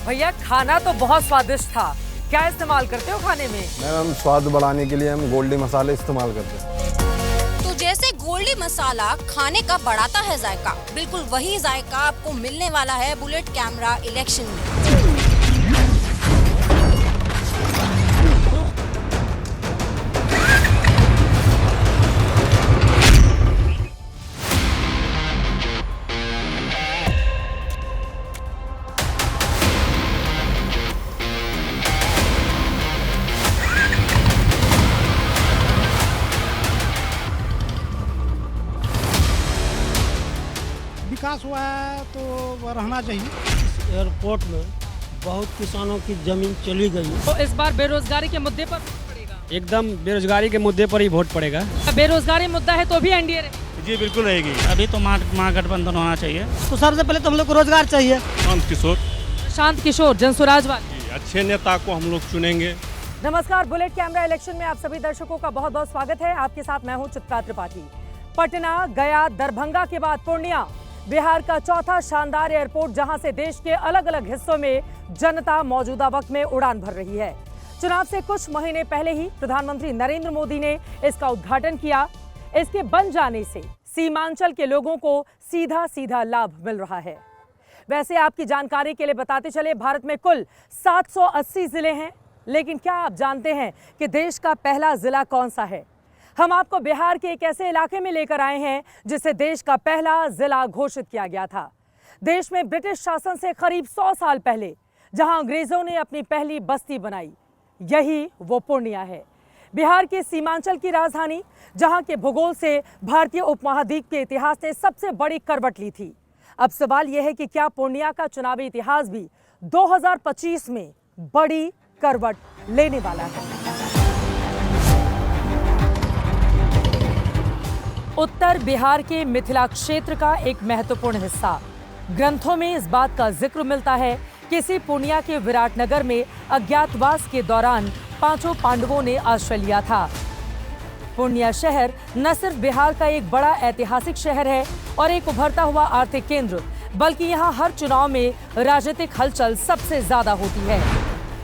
भैया खाना तो बहुत स्वादिष्ट था, क्या इस्तेमाल करते हो खाने में? मैम स्वाद बढ़ाने के लिए हम गोल्डी मसाले इस्तेमाल करते हैं। तो जैसे गोल्डी मसाला खाने का बढ़ाता है जायका, बिल्कुल वही जायका आपको मिलने वाला है बुलेट कैमरा इलेक्शन में। विकास हुआ है तो वह रहना चाहिए। इस एयरपोर्ट में बहुत किसानों की जमीन चली गई। तो इस बार बेरोजगारी के मुद्दे पर वोट पड़ेगा? एकदम बेरोजगारी के मुद्दे पर ही वोट पड़ेगा। बेरोजगारी मुद्दा है तो भी एनडीए रहेगी? जी बिल्कुल रहेगी। अभी तो महागठबंधन होना चाहिए। तो सबसे पहले तो हम लोग को रोजगार चाहिए। शांत किशोर जनसुराज वाले अच्छे नेता को हम लोग चुनेंगे। नमस्कार, बुलेट कैमरा इलेक्शन में आप सभी दर्शकों का बहुत बहुत स्वागत है। आपके साथ मैं हूं चित्रा त्रिपाठी। पटना, गया, दरभंगा के बाद पूर्णिया बिहार का चौथा शानदार एयरपोर्ट, जहां से देश के अलग अलग हिस्सों में जनता मौजूदा वक्त में उड़ान भर रही है। चुनाव से कुछ महीने पहले ही प्रधानमंत्री नरेंद्र मोदी ने इसका उद्घाटन किया। इसके बन जाने से सीमांचल के लोगों को सीधा सीधा लाभ मिल रहा है। वैसे आपकी जानकारी के लिए बताते चले, भारत में कुल 780 जिले हैं, लेकिन क्या आप जानते हैं कि देश का पहला जिला कौन सा है? हम आपको बिहार के एक ऐसे इलाके में लेकर आए हैं जिसे देश का पहला जिला घोषित किया गया था। देश में ब्रिटिश शासन से करीब 100 साल पहले जहां अंग्रेजों ने अपनी पहली बस्ती बनाई, यही वो पूर्णिया है। बिहार के सीमांचल की राजधानी, जहां के भूगोल से भारतीय उपमहाद्वीप के इतिहास ने सबसे बड़ी करवट ली थी। अब सवाल यह है कि क्या पूर्णिया का चुनावी इतिहास भी 2025 में बड़ी करवट लेने वाला है? उत्तर बिहार के मिथिला क्षेत्र का एक महत्वपूर्ण हिस्सा। ग्रंथों में इस बात का जिक्र मिलता है कि इसी पूर्णिया के विराटनगर में अज्ञातवास के दौरान पांचों पांडवों ने आश्रय लिया था। पूर्णिया शहर न सिर्फ बिहार का एक बड़ा ऐतिहासिक शहर है और एक उभरता हुआ आर्थिक केंद्र, बल्कि यहाँ हर चुनाव में राजनीतिक हलचल सबसे ज्यादा होती है,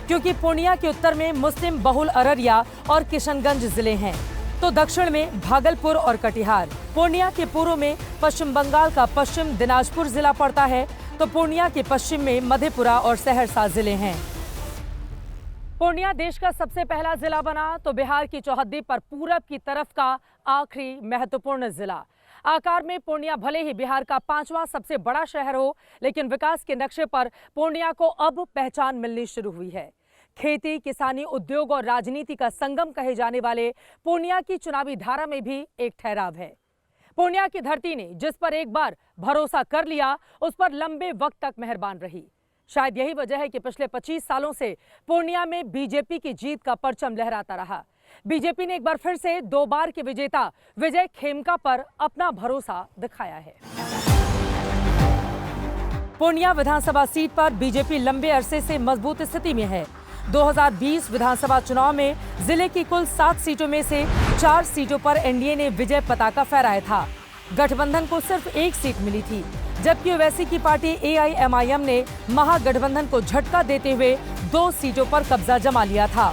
क्योंकि पूर्णिया के उत्तर में मुस्लिम बहुल अररिया और किशनगंज जिले हैं, तो दक्षिण में भागलपुर और कटिहार। पूर्णिया के पूर्व में पश्चिम बंगाल का पश्चिम दिनाजपुर जिला पड़ता है, तो पूर्णिया के पश्चिम में मधेपुरा और सहरसा जिले हैं। पूर्णिया देश का सबसे पहला जिला बना तो बिहार की चौहद्दी पर पूरब की तरफ का आखिरी महत्वपूर्ण जिला। आकार में पूर्णिया भले ही बिहार का 5वां सबसे बड़ा शहर हो, लेकिन विकास के नक्शे पर पूर्णिया को अब पहचान मिलनी शुरू हुई है। खेती, किसानी, उद्योग और राजनीति का संगम कहे जाने वाले पूर्णिया की चुनावी धारा में भी एक ठहराव है। पूर्णिया की धरती ने जिस पर एक बार भरोसा कर लिया, उस पर लंबे वक्त तक मेहरबान रही। शायद यही वजह है कि पिछले 25 सालों से पूर्णिया में बीजेपी की जीत का परचम लहराता रहा। बीजेपी ने एक बार फिर से 2 बार के विजेता विजय खेमका पर अपना भरोसा दिखाया है। पूर्णिया विधानसभा सीट पर बीजेपी लंबे अरसे से मजबूत स्थिति में है। 2020 विधानसभा चुनाव में जिले की कुल 7 सीटों में से 4 सीटों पर एनडीए ने विजय पताका फहराया था। गठबंधन को सिर्फ 1 सीट मिली थी, जबकि ओवैसी की पार्टी एआईएमआईएम ने महागठबंधन को झटका देते हुए 2 सीटों पर कब्जा जमा लिया था।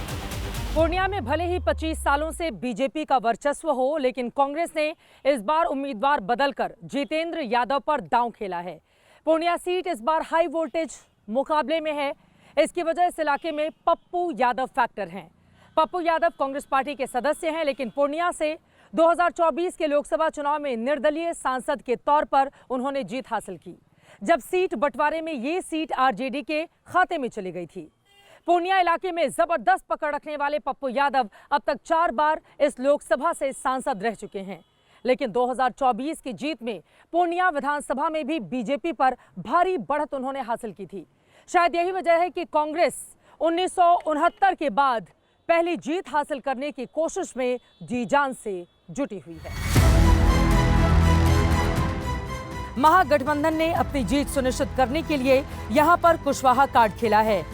पूर्णिया में भले ही 25 सालों से बीजेपी का वर्चस्व हो, लेकिन कांग्रेस ने इस बार उम्मीदवार बदलकर जितेंद्र यादव पर दांव खेला है। पूर्णिया सीट इस बार हाई वोल्टेज मुकाबले में है। इसकी वजह इस इलाके में पप्पू यादव फैक्टर हैं। पप्पू यादव कांग्रेस पार्टी के सदस्य हैं, लेकिन पूर्णिया से 2024 के लोकसभा चुनाव में निर्दलीय सांसद के तौर पर उन्होंने जीत हासिल की, जब सीट बंटवारे में ये सीट आरजेडी के खाते में चली गई थी। पूर्णिया इलाके में जबरदस्त पकड़ रखने वाले पप्पू यादव अब तक 4 बार इस लोकसभा से सांसद रह चुके हैं, लेकिन 2024 की जीत में पूर्णिया विधानसभा में भी बीजेपी पर भारी बढ़त उन्होंने हासिल की थी। शायद यही वजह है कि कांग्रेस 1969 के बाद पहली जीत हासिल करने की कोशिश में जी जान से जुटी हुई है। महागठबंधन ने अपनी जीत सुनिश्चित करने के लिए यहां पर कुशवाहा कार्ड खेला है।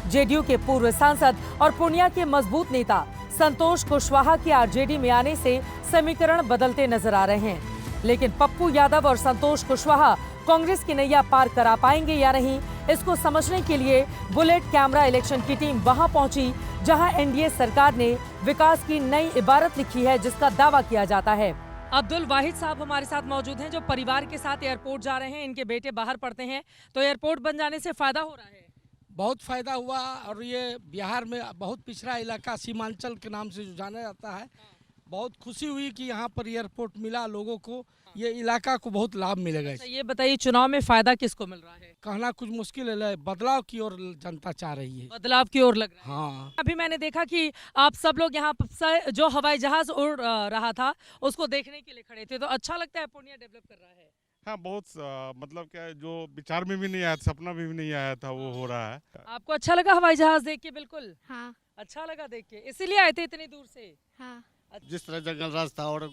जेडीयू के पूर्व सांसद और पूर्णिया के मजबूत नेता संतोष कुशवाहा के आरजेडी में आने से समीकरण बदलते नजर आ रहे हैं, लेकिन पप्पू यादव और संतोष कुशवाहा कांग्रेस की नैया पार करा पाएंगे या नहीं, इसको समझने के लिए बुलेट कैमरा इलेक्शन की टीम वहां पहुंची जहां एनडीए सरकार ने विकास की नई इबारत लिखी है जिसका दावा किया जाता है। अब्दुल वाहिद साहब हमारे साथ मौजूद हैं जो परिवार के साथ एयरपोर्ट जा रहे हैं। इनके बेटे बाहर पढ़ते हैं, तो एयरपोर्ट बन जाने से फायदा हो रहा है। बहुत फायदा हुआ और ये बिहार में बहुत पिछड़ा इलाका सीमांचल के नाम से जो जाना जाता है, बहुत खुशी हुई कि यहाँ पर एयरपोर्ट मिला लोगों को, ये इलाका को बहुत लाभ मिलेगा। अच्छा, ये बताइए चुनाव में फायदा किसको मिल रहा है? कहना कुछ मुश्किल है, बदलाव की ओर जनता चाह रही है। बदलाव की ओर लग रहा है। हाँ, अभी मैंने देखा कि आप सब लोग यहाँ से जो हवाई जहाज उड़ रहा था उसको देखने के लिए खड़े थे, तो अच्छा लगता है पूर्णिया डेवलप कर रहा है। हाँ, बहुत मतलब क्या है, जो विचार में भी नहीं आया था, सपना में भी नहीं आया था, वो हो रहा है। आपको अच्छा लगा हवाई जहाज देख के? बिल्कुल हाँ अच्छा लगा देख के, इसीलिए आए थे इतनी दूर से? हाँ। जिस तरह जंगल राज था और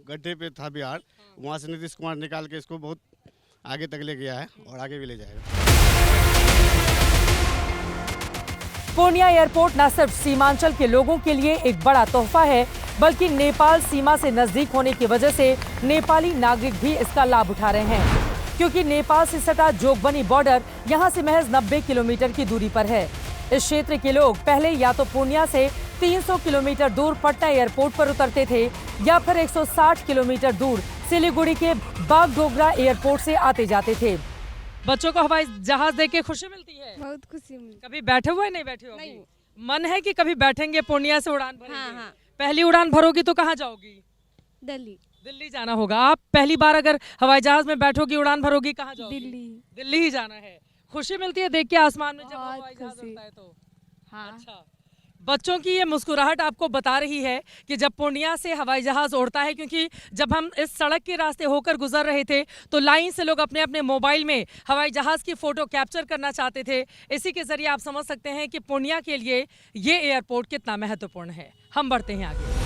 गड्ढे पे था बिहार, वहाँ से नीतीश कुमार निकाल के इसको बहुत आगे तक ले गया है और आगे भी ले जाएगा। पूर्णिया एयरपोर्ट न सिर्फ सीमांचल के लोगों के लिए एक बड़ा तोहफा है, बल्कि नेपाल सीमा से नजदीक होने की वजह से नेपाली नागरिक भी इसका लाभ उठा रहे हैं, क्योंकि नेपाल से सटा जोगबनी बॉर्डर यहां से महज 90 किलोमीटर की दूरी पर है। इस क्षेत्र के लोग पहले या तो पूर्णिया से 300 किलोमीटर दूर पटना एयरपोर्ट पर उतरते थे या फिर 160 किलोमीटर दूर सिलीगुड़ी के बागडोगरा एयरपोर्ट से आते जाते थे। बच्चों को हवाई जहाज देख के खुशी मिलती है? बहुत खुशी मिली। कभी बैठे हुए नहीं बैठे हो? नहीं। मन है कि कभी बैठेंगे, पूर्णिया से उड़ान भरेंगे? हाँ हाँ। पहली उड़ान भरोगी तो कहाँ जाओगी? दिल्ली। दिल्ली जाना होगा। आप पहली बार अगर हवाई जहाज में बैठोगी, उड़ान भरोगी, कहाँ जाओगी? दिल्ली। दिल्ली ही जाना है। खुशी मिलती है देख के आसमान में जब बहुत हवाई जहाज खुशी। उड़ता है तो? हाँ। अच्छा, बच्चों की ये मुस्कुराहट आपको बता रही है कि जब पूर्णिया से हवाई जहाज उड़ता है, क्योंकि जब हम इस सड़क के रास्ते होकर गुजर रहे थे तो लाइन से लोग अपने अपने मोबाइल में हवाई जहाज की फोटो कैप्चर करना चाहते थे। इसी के जरिए आप समझ सकते हैं कि पूर्णिया के लिए ये एयरपोर्ट कितना महत्वपूर्ण है। हम बढ़ते हैं आगे।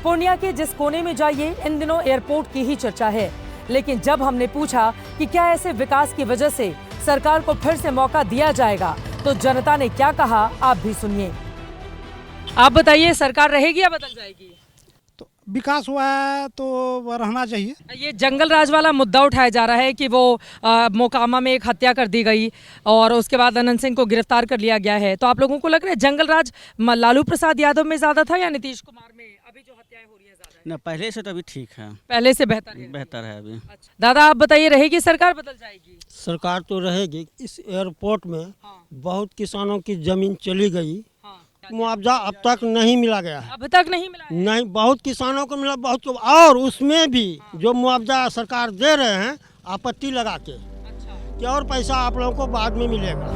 पूर्णिया के जिस कोने में जाइए इन दिनों एयरपोर्ट की ही चर्चा है, लेकिन जब हमने पूछा कि क्या ऐसे विकास की वजह से सरकार को फिर से मौका दिया जाएगा, तो जनता ने क्या कहा आप भी सुनिए। आप बताइए, सरकार रहेगी या बदल जाएगी? तो विकास हुआ है तो रहना चाहिए। ये जंगल राज वाला मुद्दा उठाया जा रहा है कि वो मोकामा में एक हत्या कर दी गई और उसके बाद अनंत सिंह को गिरफ्तार कर लिया गया है, तो आप लोगों को लग रहा है जंगल राज लालू प्रसाद यादव में ज्यादा था या नीतीश कुमार में? अभी जो हत्याएं हो रही है ज्यादा ना, पहले से तो अभी ठीक है, पहले से बेहतर है। बेहतर है अभी। अच्छा। दादा आप बताइए, रहेगी सरकार बदल जाएगी? सरकार तो रहेगी। इस एयरपोर्ट में बहुत किसानों की जमीन चली गई, मुआवजा अब तक नहीं मिला गया है। अब तक नहीं मिला है? नहीं, बहुत किसानों को मिला, बहुत को, और उसमें भी जो मुआवजा सरकार दे रहे हैं आपत्ति लगा के कि और पैसा आप लोगों को बाद में मिलेगा।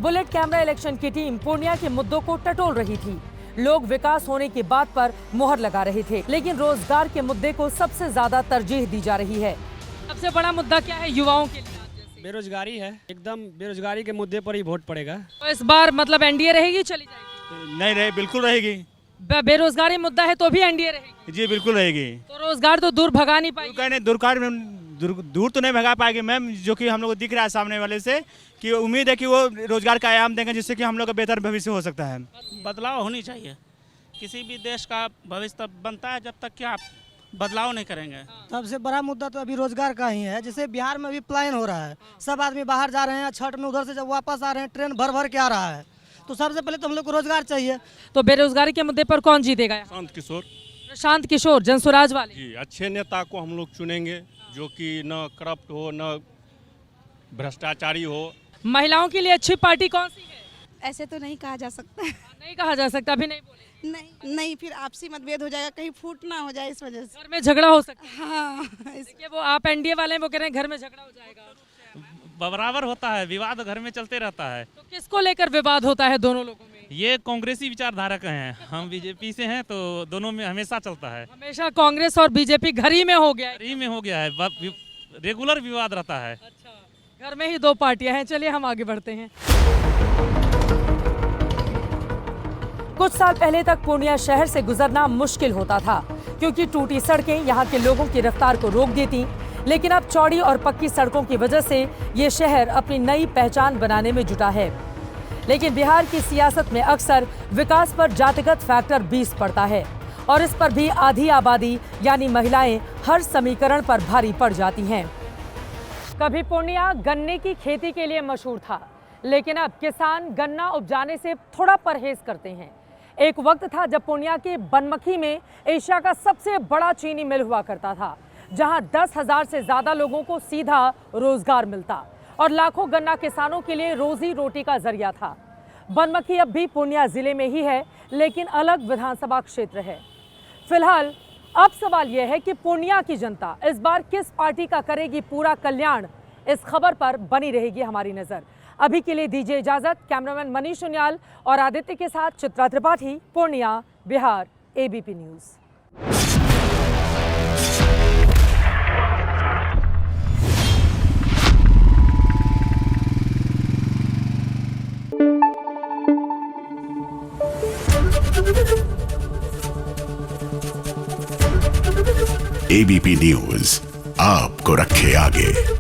बुलेट कैमरा इलेक्शन की टीम पूर्णिया के मुद्दों को टटोल रही थी। लोग विकास होने की बात पर मुहर लगा रहे थे, लेकिन रोजगार के मुद्दे को सबसे ज्यादा तरजीह दी जा रही है। सबसे बड़ा मुद्दा क्या है युवाओं के लिए? बेरोजगारी है, एकदम बेरोजगारी के मुद्दे पर ही वोट पड़ेगा। तो इस बार मतलब एनडीए रहेगी, चली जाएगी? नहीं रहे, बिल्कुल रहेगी। बेरोजगारी मुद्दा है तो भी एनडीए रहेगी? जी बिल्कुल रहेगी। तो रोजगार तो दूर भगा नहीं पाएगी? दूर तो नहीं भगा पाएगी मैम, जो कि हम लोग को दिख रहा है सामने वाले से कि उम्मीद है कि वो रोजगार का आयाम देंगे, जिससे कि हम लोग का बेहतर भविष्य हो सकता है। बदलाव होनी चाहिए। किसी भी देश का भविष्य तब बनता है जब तक कि आप बदलाव नहीं करेंगे। सबसे बड़ा मुद्दा तो अभी रोजगार का ही है। जैसे बिहार में अभी प्लान हो रहा है, सब आदमी बाहर जा रहे हैं, छठ में उधर से जब वापस आ रहे हैं ट्रेन भर भर के आ रहा है, तो सबसे पहले तो हम लोग को रोजगार चाहिए। तो बेरोजगारी के मुद्दे पर कौन जीतेगा? प्रशांत किशोर। प्रशांत किशोर जनसुराज वाले? जी, अच्छे नेता को हम लोग चुनेंगे जो कि न करप्ट हो, न भ्रष्टाचारी हो। महिलाओं के लिए अच्छी पार्टी कौन सी है? ऐसे तो नहीं कहा जा सकता। नहीं कहा जा सकता, अभी नहीं बोले। नहीं, फिर आपसी मतभेद हो जाएगा, कहीं फूट ना हो जाए इस वजह से। घर में झगड़ा हो सकता है। हाँ, देखिए वो आप एनडीए वाले हैं, वो कह रहे हैं घर में झगड़ा हो जाएगा। बराबर होता है, विवाद घर में चलते रहता है। तो किसको लेकर विवाद होता है दोनों लोगों में? ये कांग्रेसी विचारधारा के हैं, हम बीजेपी से हैं, तो दोनों में हमेशा चलता है। हमेशा कांग्रेस और बीजेपी घर ही में हो गया है? घर ही में हो गया है, रेगुलर विवाद रहता है। अच्छा, घर में ही दो पार्टियां हैं। चलिए हम आगे बढ़ते हैं। कुछ साल पहले तक पूर्णिया शहर से गुजरना मुश्किल होता था, क्योंकि टूटी सड़कें यहाँ के लोगों की रफ्तार को रोक देती। लेकिन अब चौड़ी और पक्की सड़कों की वजह से ये शहर अपनी नई पहचान बनाने में जुटा है। लेकिन बिहार की सियासत में अक्सर विकास पर जातिगत फैक्टर बीस पड़ता है और इस पर भी आधी आबादी यानी महिलाएं हर समीकरण पर भारी पड़ जाती हैं। कभी पूर्णिया गन्ने की खेती के लिए मशहूर था, लेकिन अब किसान गन्ना उपजाने से थोड़ा परहेज करते हैं। एक वक्त था जब पूर्णिया के बनमखी में एशिया का सबसे बड़ा चीनी मिल हुआ करता था, जहां 10,000 से ज्यादा लोगों को सीधा रोजगार मिलता और लाखों गन्ना किसानों के लिए रोजी रोटी का जरिया था। बनमखी अब भी पूर्णिया जिले में ही है, लेकिन अलग विधानसभा क्षेत्र है। फिलहाल अब सवाल यह है कि पूर्णिया की जनता इस बार किस पार्टी का करेगी पूरा कल्याण। इस खबर पर बनी रहेगी हमारी नजर। अभी के लिए दीजिए इजाजत। कैमरामैन मनीष उनियाल और आदित्य के साथ Chitra Tripathi, Purnia, Bihar, ABP news. ABP news आपको रखे आगे।